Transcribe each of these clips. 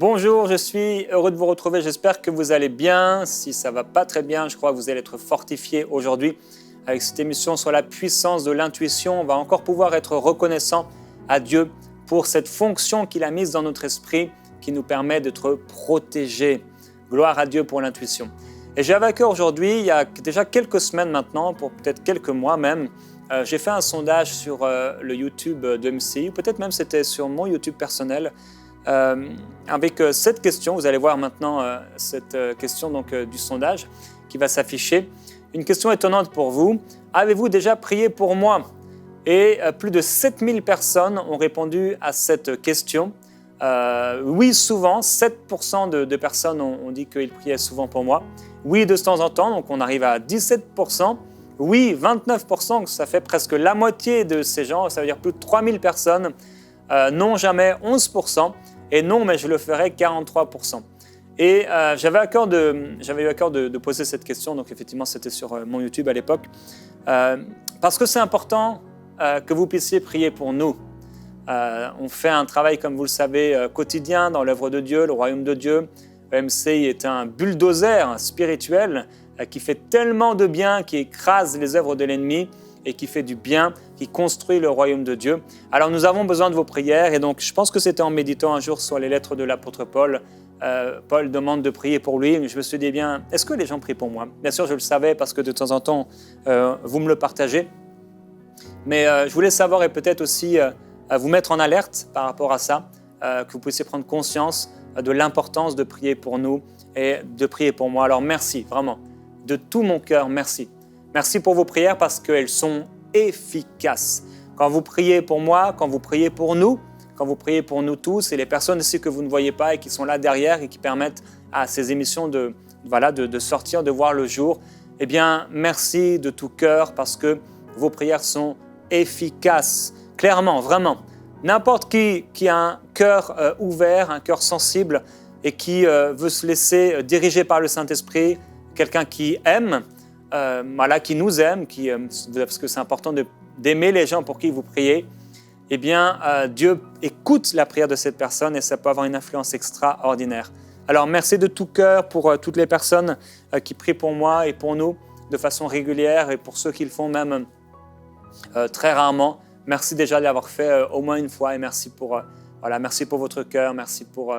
Bonjour, je suis heureux de vous retrouver. J'espère que vous allez bien. Si ça ne va pas très bien, je crois que vous allez être fortifiés aujourd'hui avec cette émission sur la puissance de l'intuition. On va encore pouvoir être reconnaissant à Dieu pour cette fonction qu'il a mise dans notre esprit qui nous permet d'être protégés. Gloire à Dieu pour l'intuition. Et j'avais à cœur aujourd'hui, il y a déjà quelques semaines maintenant, pour peut-être quelques mois même, j'ai fait un sondage sur le YouTube de MCI, peut-être même c'était sur mon YouTube personnel, avec cette question. Vous allez voir maintenant cette question du sondage qui va s'afficher. Une question étonnante pour vous. Avez-vous déjà prié pour moi? Et plus de 7000 personnes ont répondu à cette question. Oui, souvent, 7% de personnes ont dit qu'ils priaient souvent pour moi. Oui, de temps en temps, donc on arrive à 17%. Oui, 29%, ça fait presque la moitié de ces gens, ça veut dire plus de 3000 personnes. Non, jamais, 11%. Et non, mais je le ferai, 43%. Et j'avais eu à cœur de poser cette question, donc effectivement, c'était sur mon YouTube à l'époque, parce que c'est important que vous puissiez prier pour nous. On fait un travail, comme vous le savez, quotidien dans l'œuvre de Dieu, le royaume de Dieu. EMCI est un bulldozer spirituel qui fait tellement de bien, qui écrase les œuvres de l'ennemi et qui fait du bien, qui construit le royaume de Dieu. Alors nous avons besoin de vos prières et donc je pense que c'était en méditant un jour sur les lettres de l'apôtre Paul. Paul demande de prier pour lui. Je me suis dit, eh bien, est-ce que les gens prient pour moi? Bien sûr, je le savais parce que de temps en temps, vous me le partagez. Mais je voulais savoir et peut-être aussi vous mettre en alerte par rapport à ça, que vous puissiez prendre conscience de l'importance de prier pour nous et de prier pour moi. Alors merci, vraiment, de tout mon cœur, merci. Merci pour vos prières parce qu'elles sont efficaces. Quand vous priez pour moi, quand vous priez pour nous tous et les personnes aussi que vous ne voyez pas et qui sont là derrière et qui permettent à ces émissions de sortir, de voir le jour, eh bien, merci de tout cœur parce que vos prières sont efficaces. Clairement, vraiment. N'importe qui a un cœur ouvert, un cœur sensible et qui veut se laisser diriger par le Saint-Esprit, quelqu'un qui aime, qui nous aime, parce que c'est important d'aimer les gens pour qui vous priez, eh bien, Dieu écoute la prière de cette personne et ça peut avoir une influence extraordinaire. Alors, merci de tout cœur pour toutes les personnes qui prient pour moi et pour nous de façon régulière et pour ceux qui le font même très rarement. Merci déjà de l'avoir fait au moins une fois et merci pour votre cœur, merci pour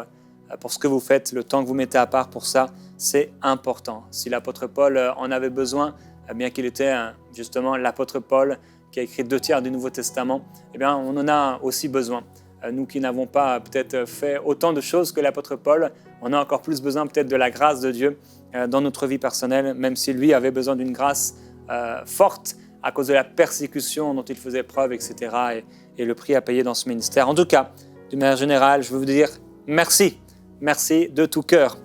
ce que vous faites, le temps que vous mettez à part pour ça, c'est important. Si l'apôtre Paul en avait besoin, bien qu'il était justement l'apôtre Paul qui a écrit 2/3 du Nouveau Testament, eh bien on en a aussi besoin. Nous qui n'avons pas peut-être fait autant de choses que l'apôtre Paul, on a encore plus besoin peut-être de la grâce de Dieu dans notre vie personnelle, même si lui avait besoin d'une grâce forte à cause de la persécution dont il faisait preuve, etc. Et le prix à payer dans ce ministère. En tout cas, d'une manière générale, je veux vous dire merci. Merci de tout cœur.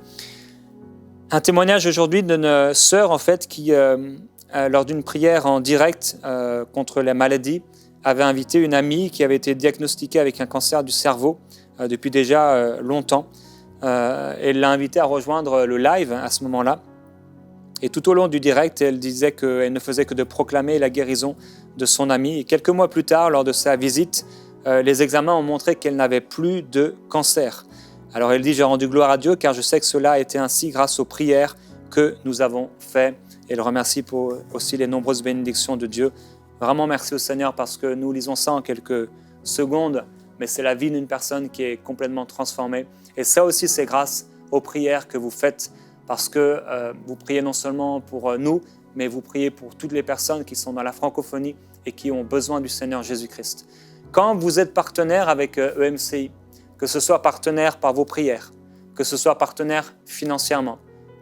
Un témoignage aujourd'hui d'une sœur en fait qui, lors d'une prière en direct contre la maladie, avait invité une amie qui avait été diagnostiquée avec un cancer du cerveau depuis déjà longtemps. Elle l'a invitée à rejoindre le live à ce moment-là. Et tout au long du direct, elle disait qu'elle ne faisait que de proclamer la guérison de son amie. Et quelques mois plus tard, lors de sa visite, les examens ont montré qu'elle n'avait plus de cancer. Alors elle dit, j'ai rendu gloire à Dieu car je sais que cela a été ainsi grâce aux prières que nous avons faites. Et elle remercie pour aussi les nombreuses bénédictions de Dieu. Vraiment merci au Seigneur parce que nous lisons ça en quelques secondes, mais c'est la vie d'une personne qui est complètement transformée. Et ça aussi, c'est grâce aux prières que vous faites parce que vous priez non seulement pour nous, mais vous priez pour toutes les personnes qui sont dans la francophonie et qui ont besoin du Seigneur Jésus-Christ. Quand vous êtes partenaire avec EMCI, que ce soit partenaire par vos prières, que ce soit partenaire financièrement.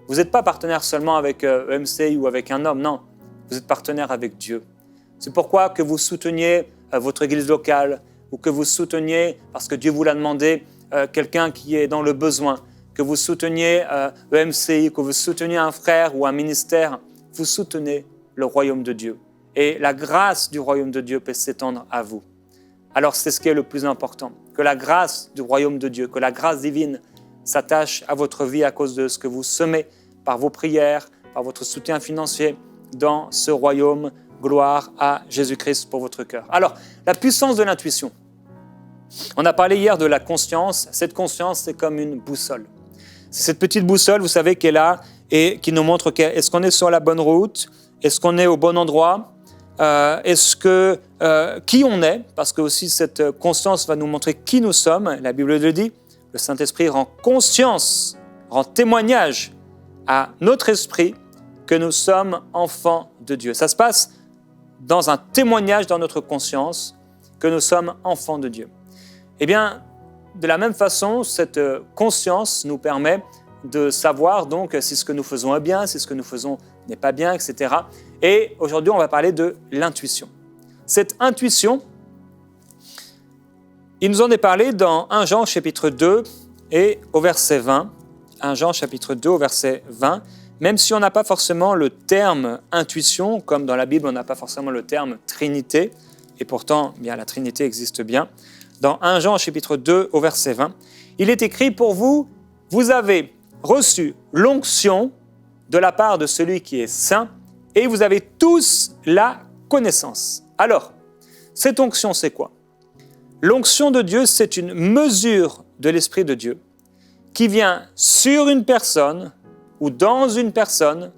Vous n'êtes pas partenaire seulement avec EMCI ou avec un homme, non. Vous êtes partenaire avec Dieu. C'est pourquoi que vous souteniez votre église locale ou que vous souteniez, parce que Dieu vous l'a demandé, quelqu'un qui est dans le besoin, que vous souteniez EMCI, que vous souteniez un frère ou un ministère, vous soutenez le royaume de Dieu. Et la grâce du royaume de Dieu peut s'étendre à vous. Alors c'est ce qui est le plus important, que la grâce du royaume de Dieu, que la grâce divine s'attache à votre vie à cause de ce que vous semez par vos prières, par votre soutien financier dans ce royaume. Gloire à Jésus-Christ pour votre cœur. Alors, la puissance de l'intuition. On a parlé hier de la conscience. Cette conscience, c'est comme une boussole. C'est cette petite boussole, vous savez, qui est là et qui nous montre est-ce qu'on est sur la bonne route, est-ce qu'on est au bon endroit, qui on est, parce que aussi cette conscience va nous montrer qui nous sommes. La Bible le dit, le Saint-Esprit rend conscience, rend témoignage à notre esprit que nous sommes enfants de Dieu. Ça se passe dans un témoignage dans notre conscience que nous sommes enfants de Dieu. Eh bien, de la même façon, cette conscience nous permet de savoir donc si ce que nous faisons est bien, si ce que nous faisons n'est pas bien, etc. Et aujourd'hui, on va parler de l'intuition. Cette intuition, il nous en est parlé dans 1 Jean chapitre 2 et au verset 20. 1 Jean chapitre 2 au verset 20. Même si on n'a pas forcément le terme intuition, comme dans la Bible, on n'a pas forcément le terme Trinité, et pourtant, bien, la Trinité existe bien. Dans 1 Jean chapitre 2 au verset 20, il est écrit pour vous, vous avez reçu l'onction de la part de celui qui est saint, et vous avez tous la connaissance. Alors, cette onction, c'est quoi? L'onction de Dieu, c'est une mesure de l'Esprit de Dieu qui vient sur une personne ou dans une personne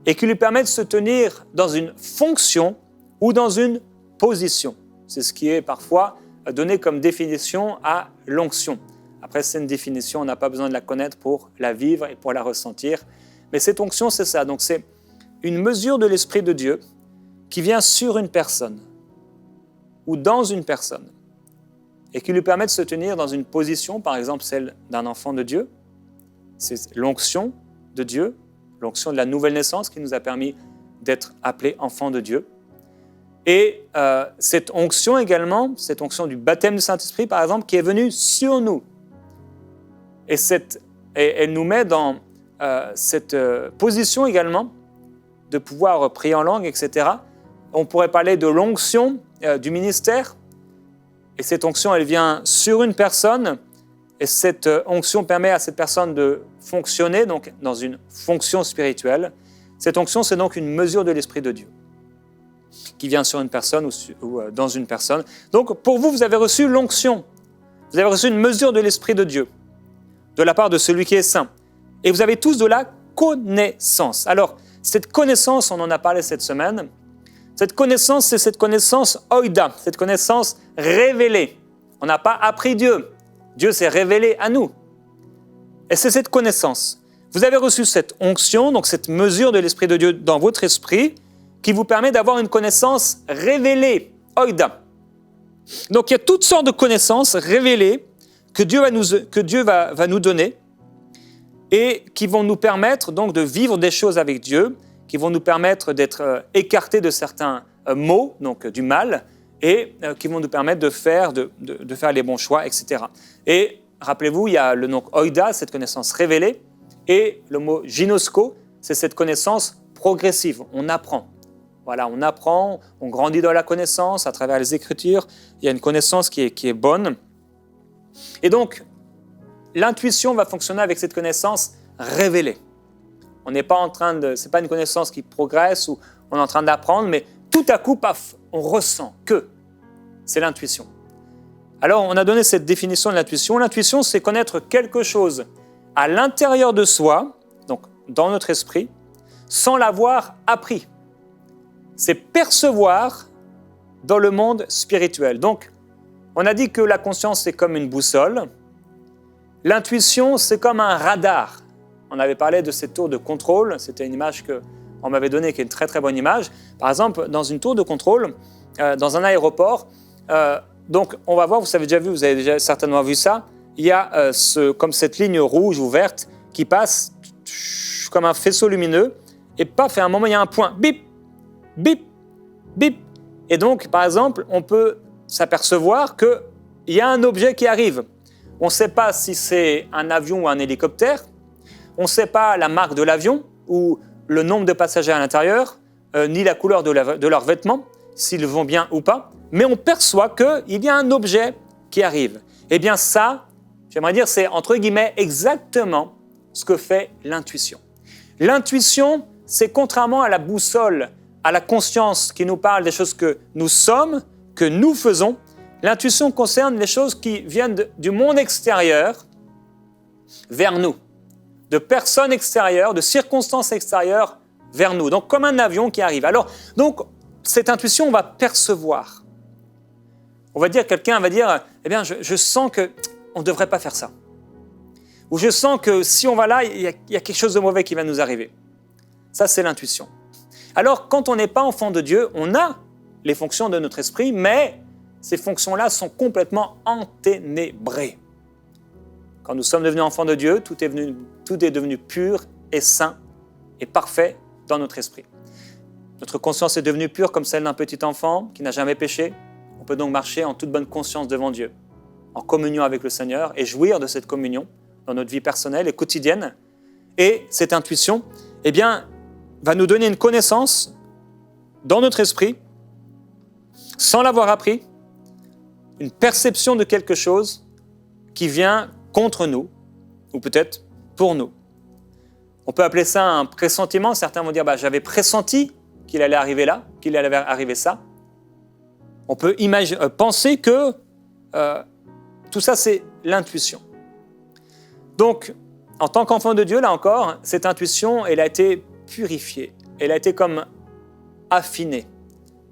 et qui lui permet de se tenir dans une fonction ou dans une position. C'est ce qui est parfois donné comme définition à l'onction. Après, c'est une définition, on n'a pas besoin de la connaître pour la vivre et pour la ressentir. Mais cette onction, c'est ça. Donc, c'est une mesure de l'Esprit de Dieu qui vient sur une personne ou dans une personne et qui lui permet de se tenir dans une position, par exemple celle d'un enfant de Dieu. C'est l'onction de Dieu, l'onction de la nouvelle naissance qui nous a permis d'être appelés enfants de Dieu. Et cette onction également, cette onction du baptême du Saint-Esprit, par exemple, qui est venue sur nous. Et elle nous met dans cette position également de pouvoir prier en langue, etc. On pourrait parler de l'onction du ministère. Et cette onction, elle vient sur une personne. Et cette onction permet à cette personne de fonctionner donc, dans une fonction spirituelle. Cette onction, c'est donc une mesure de l'Esprit de Dieu qui vient sur une personne ou dans une personne. Donc, pour vous, vous avez reçu l'onction. Vous avez reçu une mesure de l'Esprit de Dieu de la part de celui qui est saint. Et vous avez tous de la connaissance. Alors, cette connaissance, on en a parlé cette semaine. Cette connaissance, c'est cette connaissance oïda, cette connaissance révélée. On n'a pas appris Dieu. Dieu s'est révélé à nous. Et c'est cette connaissance. Vous avez reçu cette onction, donc cette mesure de l'Esprit de Dieu dans votre esprit, qui vous permet d'avoir une connaissance révélée, oïda. Donc il y a toutes sortes de connaissances révélées que Dieu va nous donner et qui vont nous permettre donc de vivre des choses avec Dieu, qui vont nous permettre d'être écartés de certains maux, donc du mal, et qui vont nous permettre de faire les bons choix, etc. Et rappelez-vous, il y a le nom oïda, cette connaissance révélée, et le mot ginosko, c'est cette connaissance progressive. On apprend. Voilà, on apprend, on grandit dans la connaissance à travers les Écritures. Il y a une connaissance qui est bonne. Et donc, l'intuition va fonctionner avec cette connaissance révélée. On n'est pas en train de... Ce n'est pas une connaissance qui progresse ou on est en train d'apprendre, mais tout à coup, paf, on ressent que c'est l'intuition. Alors, on a donné cette définition de l'intuition. L'intuition, c'est connaître quelque chose à l'intérieur de soi, donc dans notre esprit, sans l'avoir appris. C'est percevoir dans le monde spirituel. Donc, on a dit que la conscience, c'est comme une boussole. L'intuition, c'est comme un radar. On avait parlé de cette tour de contrôle. C'était une image qu'on m'avait donnée, qui est une très très bonne image. Par exemple, dans une tour de contrôle, dans un aéroport, donc on va voir, vous avez déjà certainement vu ça, il y a comme cette ligne rouge ou verte qui passe comme un faisceau lumineux et paf, à un moment, il y a un point, bip, bip, bip. Et donc, par exemple, on peut s'apercevoir qu'il y a un objet qui arrive. On ne sait pas si c'est un avion ou un hélicoptère, on ne sait pas la marque de l'avion ou le nombre de passagers à l'intérieur, ni la couleur de leurs vêtements, s'ils vont bien ou pas, mais on perçoit qu'il y a un objet qui arrive. Eh bien ça, j'aimerais dire, c'est entre guillemets exactement ce que fait l'intuition. L'intuition, c'est contrairement à la boussole, à la conscience qui nous parle des choses que nous sommes, que nous faisons, L'intuition concerne les choses qui viennent du monde extérieur vers nous, de personnes extérieures, de circonstances extérieures vers nous. Donc, comme un avion qui arrive. Alors, donc, cette intuition, on va percevoir. On va dire, quelqu'un va dire, eh bien, je sens qu'on ne devrait pas faire ça. Ou je sens que si on va là, il y a quelque chose de mauvais qui va nous arriver. Ça, c'est l'intuition. Alors, quand on n'est pas enfant de Dieu, on a les fonctions de notre esprit, mais ces fonctions-là sont complètement enténébrées. Quand nous sommes devenus enfants de Dieu, tout est devenu pur et saint et parfait dans notre esprit. Notre conscience est devenue pure comme celle d'un petit enfant qui n'a jamais péché. On peut donc marcher en toute bonne conscience devant Dieu, en communion avec le Seigneur et jouir de cette communion dans notre vie personnelle et quotidienne. Et cette intuition, eh bien, va nous donner une connaissance dans notre esprit, sans l'avoir appris, une perception de quelque chose qui vient contre nous, ou peut-être pour nous. On peut appeler ça un pressentiment. Certains vont dire, j'avais pressenti qu'il allait arriver là, qu'il allait arriver ça. On peut penser que tout ça, c'est l'intuition. Donc, en tant qu'enfant de Dieu, là encore, cette intuition, elle a été purifiée. Elle a été comme affinée.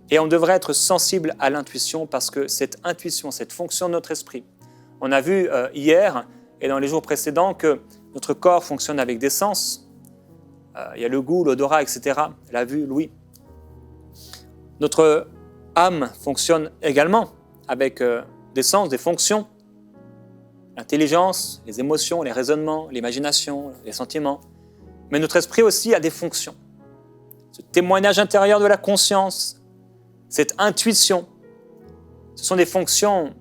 Et on devrait être sensible à l'intuition parce que cette intuition, cette fonction de notre esprit, on a vu hier et dans les jours précédents que notre corps fonctionne avec des sens. Il y a le goût, l'odorat, etc. La vue, l'ouïe. Notre âme fonctionne également avec des sens, des fonctions. L'intelligence, les émotions, les raisonnements, l'imagination, les sentiments. Mais notre esprit aussi a des fonctions. Ce témoignage intérieur de la conscience, cette intuition, ce sont des fonctions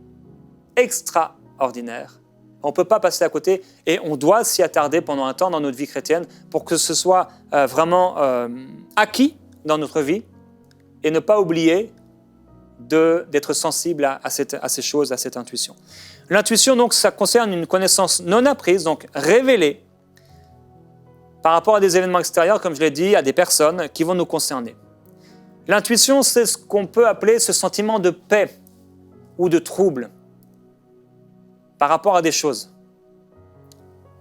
extraordinaires. On ne peut pas passer à côté et on doit s'y attarder pendant un temps dans notre vie chrétienne pour que ce soit vraiment acquis dans notre vie et ne pas oublier d'être sensible à ces choses, à cette intuition. L'intuition, donc, ça concerne une connaissance non apprise, donc révélée, par rapport à des événements extérieurs, comme je l'ai dit, à des personnes qui vont nous concerner. L'intuition, c'est ce qu'on peut appeler ce sentiment de paix ou de trouble par rapport à des choses.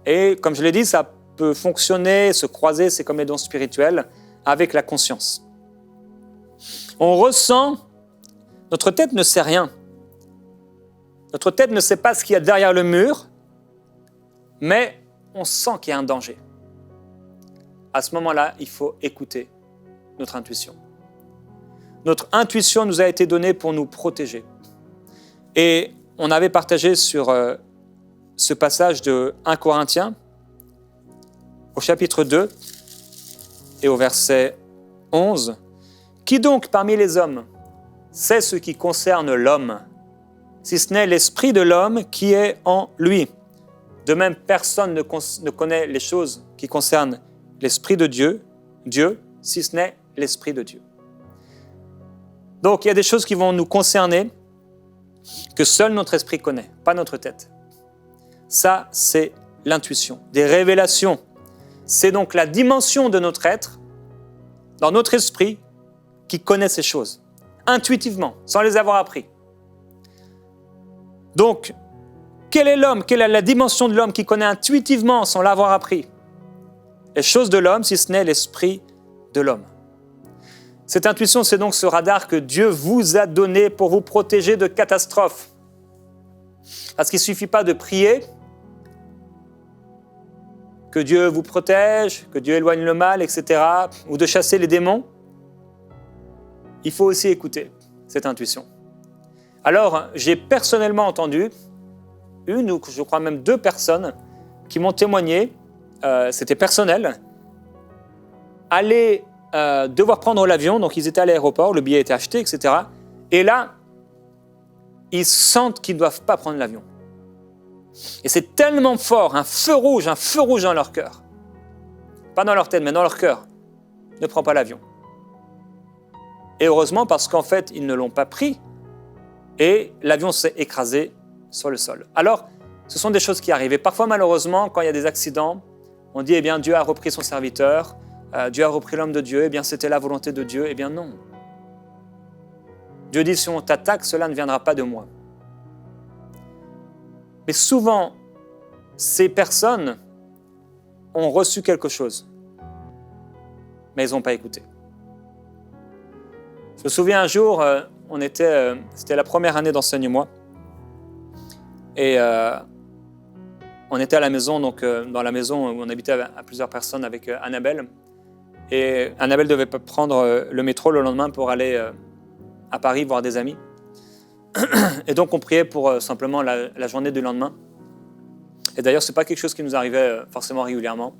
Et comme je l'ai dit, ça peut fonctionner, se croiser, c'est comme les dons spirituels, avec la conscience. On ressent, notre tête ne sait rien. Notre tête ne sait pas ce qu'il y a derrière le mur, mais on sent qu'il y a un danger. À ce moment-là, il faut écouter notre intuition. Notre intuition nous a été donnée pour nous protéger. Et on avait partagé sur ce passage de 1 Corinthiens, au chapitre 2 et au verset 11. « Qui donc parmi les hommes sait ce qui concerne l'homme, si ce n'est l'esprit de l'homme qui est en lui. De même, personne ne connaît les choses qui concernent l'esprit de Dieu, si ce n'est l'esprit de Dieu. » Donc, il y a des choses qui vont nous concerner que seul notre esprit connaît, pas notre tête. Ça, c'est l'intuition, des révélations. C'est donc la dimension de notre être, dans notre esprit, qui connaît ces choses, intuitivement, sans les avoir appris. Donc, quel est l'homme, quelle est la dimension de l'homme qui connaît intuitivement sans l'avoir appris? Les choses de l'homme, si ce n'est l'esprit de l'homme. Cette intuition, c'est donc ce radar que Dieu vous a donné pour vous protéger de catastrophes. Parce qu'il ne suffit pas de prier, que Dieu vous protège, que Dieu éloigne le mal, etc., ou de chasser les démons. Il faut aussi écouter cette intuition. Alors, j'ai personnellement entendu une ou je crois même 2 personnes qui m'ont témoigné, c'était personnel, aller devoir prendre l'avion, donc ils étaient à l'aéroport, le billet était acheté, etc. Et là, ils sentent qu'ils ne doivent pas prendre l'avion. Et c'est tellement fort, un feu rouge dans leur cœur. Pas dans leur tête, mais dans leur cœur. Ne prends pas l'avion. Et heureusement, parce qu'en fait, ils ne l'ont pas pris et l'avion s'est écrasé sur le sol. Alors, ce sont des choses qui arrivent. Et parfois, malheureusement, quand il y a des accidents, on dit, eh bien, Dieu a repris son serviteur, Dieu a repris l'homme de Dieu, eh bien, c'était la volonté de Dieu. Eh bien, non. Dieu dit, si on t'attaque, cela ne viendra pas de moi. Mais souvent, ces personnes ont reçu quelque chose, mais ils n'ont pas écouté. Je me souviens un jour, c'était la première année d'enseigne-moi, et on était à la maison, donc dans la maison où on habitait à plusieurs personnes avec Annabelle, et Annabelle devait prendre le métro le lendemain pour aller à Paris voir des amis. Et donc on priait pour simplement la journée du lendemain. Et d'ailleurs, ce n'est pas quelque chose qui nous arrivait forcément régulièrement,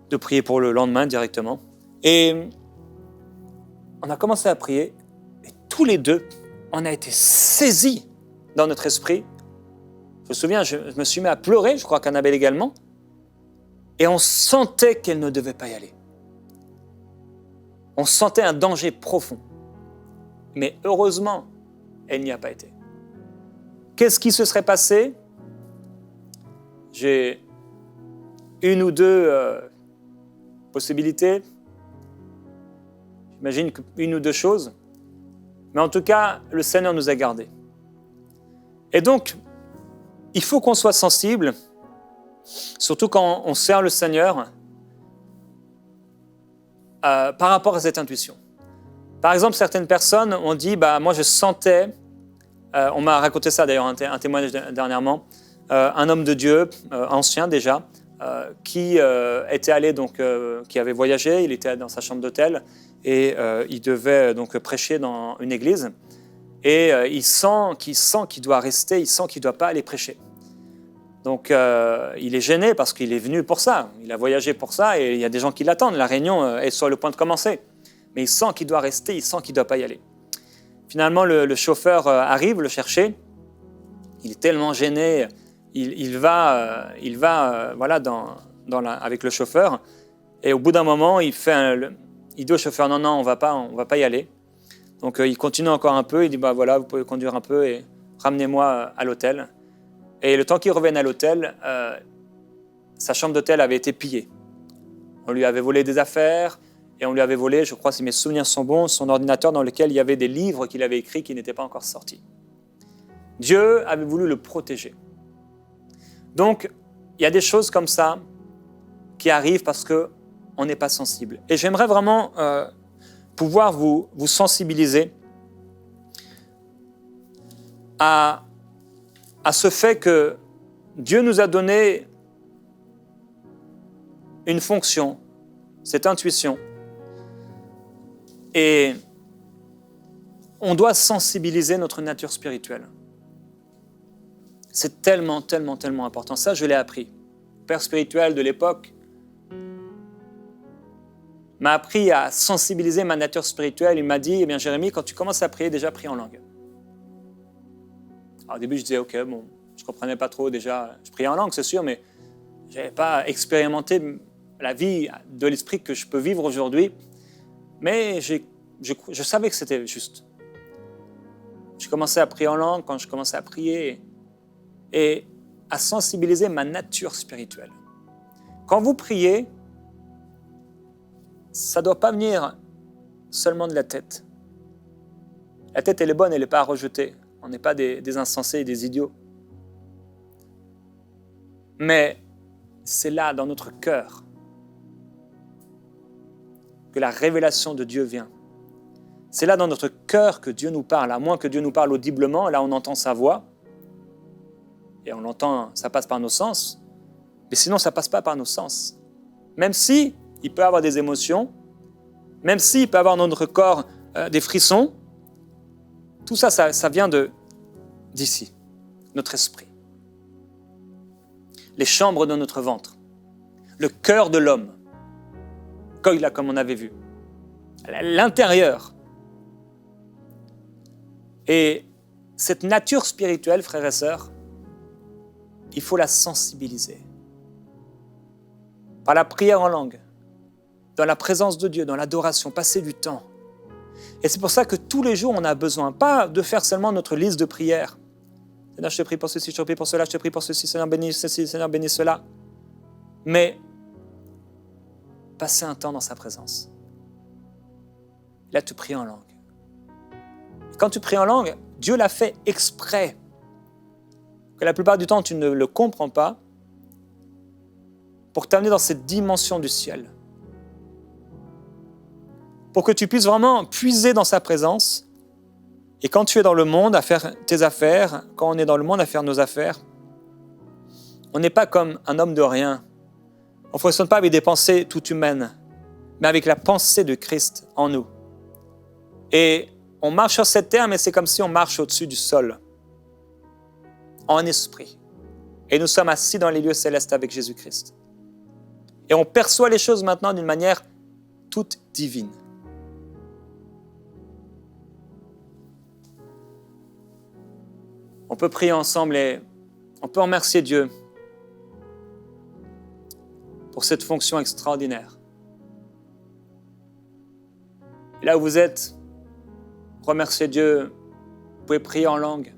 de prier pour le lendemain directement. Et on a commencé à prier, et tous les deux, on a été saisis dans notre esprit. Je me souviens, je me suis mis à pleurer, je crois qu'Annabelle également, et on sentait qu'elle ne devait pas y aller. On sentait un danger profond. Mais heureusement, elle n'y a pas été. Qu'est-ce qui se serait passé ? J'ai une ou deux possibilités. J'imagine une ou deux choses. Mais en tout cas, le Seigneur nous a gardés. Et donc, il faut qu'on soit sensible, surtout quand on sert le Seigneur, par rapport à cette intuition. Par exemple, certaines personnes ont dit, moi je sentais, on m'a raconté ça d'ailleurs, un témoignage dernièrement, un homme de Dieu, ancien déjà, qui était allé, qui avait voyagé, il était dans sa chambre d'hôtel, et il devait donc prêcher dans une église, et il sent qu'il doit rester, il sent qu'il ne doit pas aller prêcher. Donc il est gêné parce qu'il est venu pour ça, il a voyagé pour ça, et il y a des gens qui l'attendent, la réunion est sur le point de commencer. Mais il sent qu'il doit rester, il sent qu'il ne doit pas y aller. Finalement, le chauffeur arrive le chercher, il est tellement gêné, il va avec le chauffeur, et au bout d'un moment, il dit au chauffeur, non, on va pas y aller. Donc il continue encore un peu, il dit, vous pouvez conduire un peu et ramenez-moi à l'hôtel. Et le temps qu'il revienne à l'hôtel, sa chambre d'hôtel avait été pillée. On lui avait volé des affaires, et on lui avait volé, je crois, si mes souvenirs sont bons, son ordinateur dans lequel il y avait des livres qu'il avait écrits qui n'étaient pas encore sortis. Dieu avait voulu le protéger. Donc, il y a des choses comme ça qui arrivent parce qu'on n'est pas sensible. Et j'aimerais vraiment pouvoir vous sensibiliser à ce fait que Dieu nous a donné une fonction, cette intuition. Et on doit sensibiliser notre nature spirituelle. C'est tellement, tellement, tellement important. Ça, je l'ai appris. Le père spirituel de l'époque m'a appris à sensibiliser ma nature spirituelle. Il m'a dit, Jérémie, quand tu commences à prier, déjà prie en langue. Alors, au début, je disais, je ne comprenais pas trop déjà. Je priais en langue, c'est sûr, mais je n'avais pas expérimenté la vie de l'esprit que je peux vivre aujourd'hui. Mais je savais que c'était juste. Je commençais à prier en langue quand je commençais à prier et à sensibiliser ma nature spirituelle. Quand vous priez, ça ne doit pas venir seulement de la tête. La tête, elle est bonne, elle n'est pas à rejeter. On n'est pas des insensés et des idiots. Mais c'est là, dans notre cœur, que la révélation de Dieu vient. C'est là dans notre cœur que Dieu nous parle, à moins que Dieu nous parle audiblement, là on entend sa voix, et on l'entend, ça passe par nos sens, mais sinon ça ne passe pas par nos sens. Même si il peut avoir des émotions, même s'il peut avoir dans notre corps des frissons, tout ça, ça vient d'ici, notre esprit. Les chambres de notre ventre, le cœur de l'homme, comme on avait vu, l'intérieur. Et cette nature spirituelle, frères et sœurs, il faut la sensibiliser. Par la prière en langue, dans la présence de Dieu, dans l'adoration, passer du temps. Et c'est pour ça que tous les jours, on a besoin, pas de faire seulement notre liste de prières. Seigneur, je te prie pour ceci, je te prie pour cela, je te prie pour ceci, Seigneur, bénis ceci, Seigneur, bénis cela. Mais passer un temps dans sa présence. Là, tu pries en langue. Quand tu pries en langue, Dieu l'a fait exprès que la plupart du temps tu ne le comprends pas, pour t'amener dans cette dimension du ciel. Pour que tu puisses vraiment puiser dans sa présence. Et quand tu es dans le monde à faire tes affaires, quand on est dans le monde à faire nos affaires, on n'est pas comme un homme de rien. On ne fonctionne pas avec des pensées toutes humaines, mais avec la pensée de Christ en nous. Et on marche sur cette terre, mais c'est comme si on marche au-dessus du sol, en esprit. Et nous sommes assis dans les lieux célestes avec Jésus-Christ. Et on perçoit les choses maintenant d'une manière toute divine. On peut prier ensemble et on peut remercier Dieu pour cette fonction extraordinaire. Et là où vous êtes, remerciez Dieu. Vous pouvez prier en langue.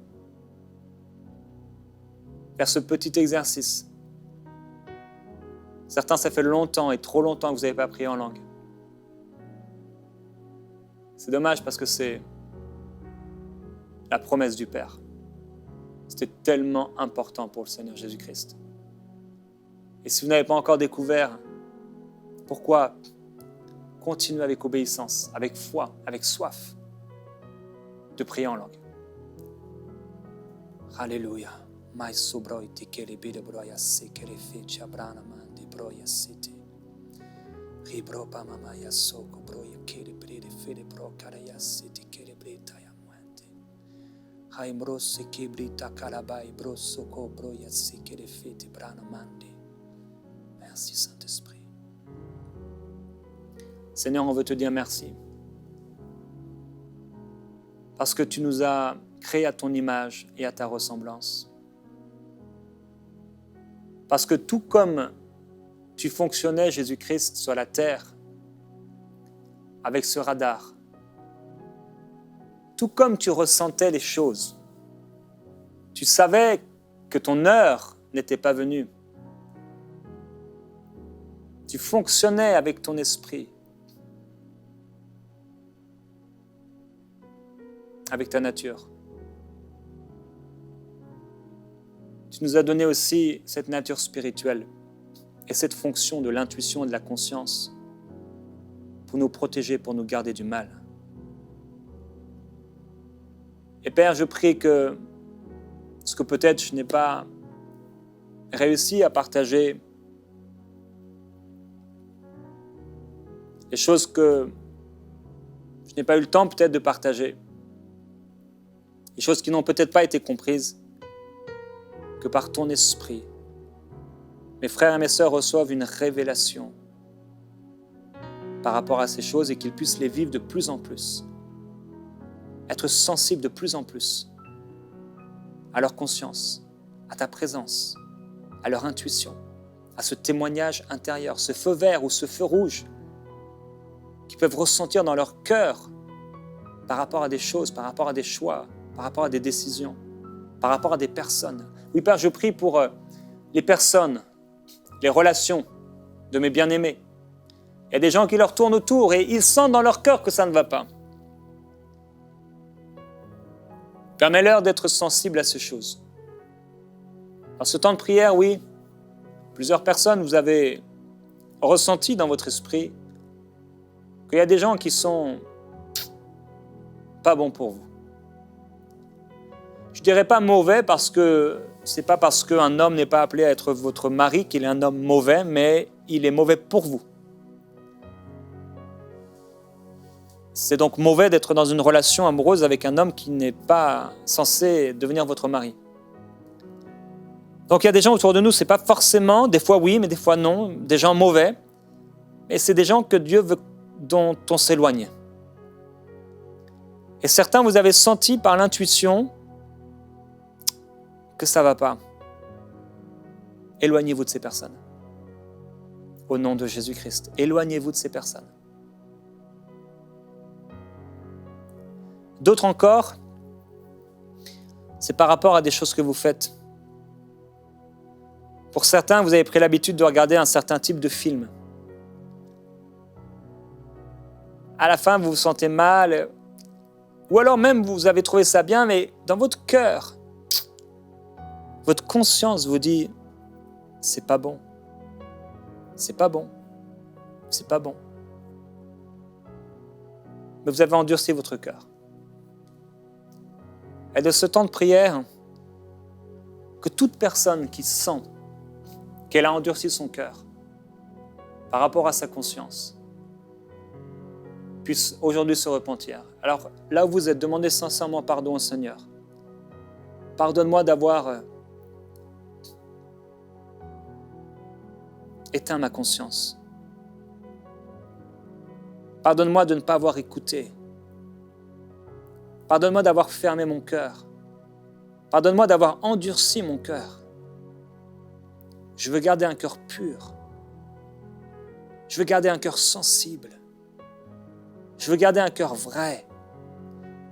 Faire ce petit exercice. Certains, ça fait longtemps et trop longtemps que vous n'avez pas prié en langue. C'est dommage parce que c'est la promesse du Père. C'était tellement important pour le Seigneur Jésus-Christ. Et si vous n'avez pas encore découvert, pourquoi continuer avec obéissance, avec foi, avec soif, de prier en langue. Alléluia. Mais sobroi te kele bide broya se kele fece abrana mande broya sete. Ribro pa mama ya soko broya kele brede fede bro karaya sete kele breta ya muente. Haimro se kebrita kalabai bro soko broya se kele fete brana mande. Merci Saint-Esprit. Seigneur, on veut te dire merci. Parce que tu nous as créés à ton image et à ta ressemblance. Parce que tout comme tu fonctionnais, Jésus-Christ, sur la terre, avec ce radar, tout comme tu ressentais les choses, tu savais que ton heure n'était pas venue. Tu fonctionnais avec ton esprit, avec ta nature. Tu nous as donné aussi cette nature spirituelle et cette fonction de l'intuition et de la conscience pour nous protéger, pour nous garder du mal. Et Père, je prie que ce que peut-être je n'ai pas réussi à partager, les choses que je n'ai pas eu le temps peut-être de partager, les choses qui n'ont peut-être pas été comprises, que par ton esprit, mes frères et mes sœurs reçoivent une révélation par rapport à ces choses et qu'ils puissent les vivre de plus en plus, être sensibles de plus en plus à leur conscience, à ta présence, à leur intuition, à ce témoignage intérieur, ce feu vert ou ce feu rouge qu'ils peuvent ressentir dans leur cœur par rapport à des choses, par rapport à des choix, par rapport à des décisions, par rapport à des personnes. Oui, Père, je prie pour les personnes, les relations de mes bien-aimés. Il y a des gens qui leur tournent autour et ils sentent dans leur cœur que ça ne va pas. Permets-leur d'être sensibles à ces choses. Dans ce temps de prière, oui, plusieurs personnes, vous avez ressenti dans votre esprit qu'il y a des gens qui sont pas bons pour vous. Je ne dirais pas mauvais parce que ce n'est pas parce qu'un homme n'est pas appelé à être votre mari qu'il est un homme mauvais, mais il est mauvais pour vous. C'est donc mauvais d'être dans une relation amoureuse avec un homme qui n'est pas censé devenir votre mari. Donc il y a des gens autour de nous, ce n'est pas forcément, des fois oui, mais des fois non, des gens mauvais, mais c'est des gens que Dieu veut dont on s'éloigne. Et certains, vous avez senti par l'intuition que ça ne va pas. Éloignez-vous de ces personnes. Au nom de Jésus-Christ, éloignez-vous de ces personnes. D'autres encore, c'est par rapport à des choses que vous faites. Pour certains, vous avez pris l'habitude de regarder un certain type de film. À la fin, vous vous sentez mal, ou alors même vous avez trouvé ça bien, mais dans votre cœur, Votre conscience vous dit, c'est pas bon, c'est pas bon, c'est pas bon. Mais vous avez endurci votre cœur. Et de ce temps de prière, que toute personne qui sent qu'elle a endurci son cœur par rapport à sa conscience puisse aujourd'hui se repentir. Alors là où vous êtes, demandez sincèrement pardon au Seigneur. Pardonne-moi d'avoir éteint ma conscience. Pardonne-moi de ne pas avoir écouté. Pardonne-moi d'avoir fermé mon cœur. Pardonne-moi d'avoir endurci mon cœur. Je veux garder un cœur pur. Je veux garder un cœur sensible. Je veux garder un cœur vrai.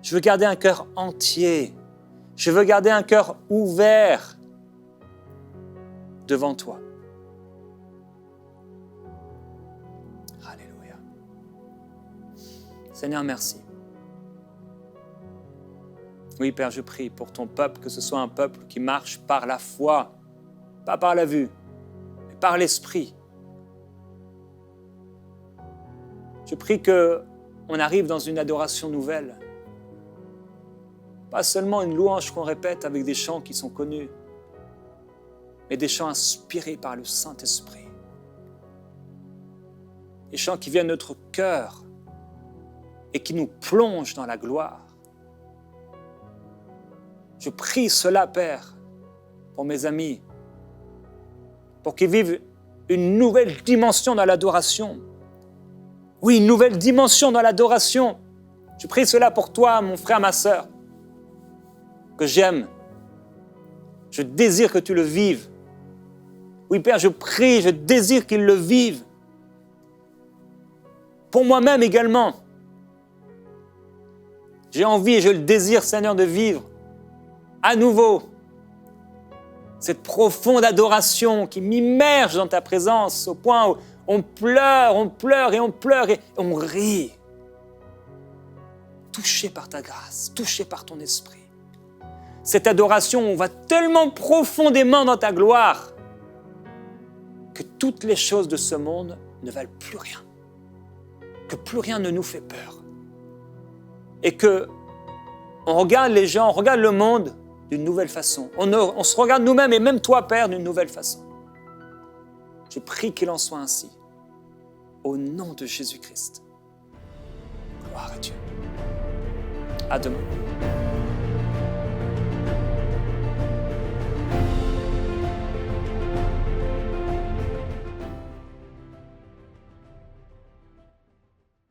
Je veux garder un cœur entier. Je veux garder un cœur ouvert devant toi. Alléluia. Seigneur, merci. Oui, Père, je prie pour ton peuple, que ce soit un peuple qui marche par la foi, pas par la vue, mais par l'esprit. Je prie qu'on arrive dans une adoration nouvelle. Pas seulement une louange qu'on répète avec des chants qui sont connus, mais des chants inspirés par le Saint-Esprit. Des chants qui viennent de notre cœur et qui nous plongent dans la gloire. Je prie cela, Père, pour mes amis, pour qu'ils vivent une nouvelle dimension dans l'adoration. Oui, une nouvelle dimension dans l'adoration. Je prie cela pour toi, mon frère, ma sœur, que j'aime. Je désire que tu le vives. Oui, Père, je prie, je désire qu'ils le vivent. Pour moi-même également. J'ai envie et je le désire, Seigneur, de vivre à nouveau cette profonde adoration qui m'immerge dans ta présence au point où on pleure et on rit. Touché par ta grâce, touché par ton esprit. Cette adoration, on va tellement profondément dans ta gloire que toutes les choses de ce monde ne valent plus rien. Que plus rien ne nous fait peur. Et que on regarde les gens, on regarde le monde d'une nouvelle façon. On se regarde nous-mêmes et même toi, Père, d'une nouvelle façon. Je prie qu'il en soit ainsi. Au nom de Jésus-Christ. Gloire à Dieu. À demain.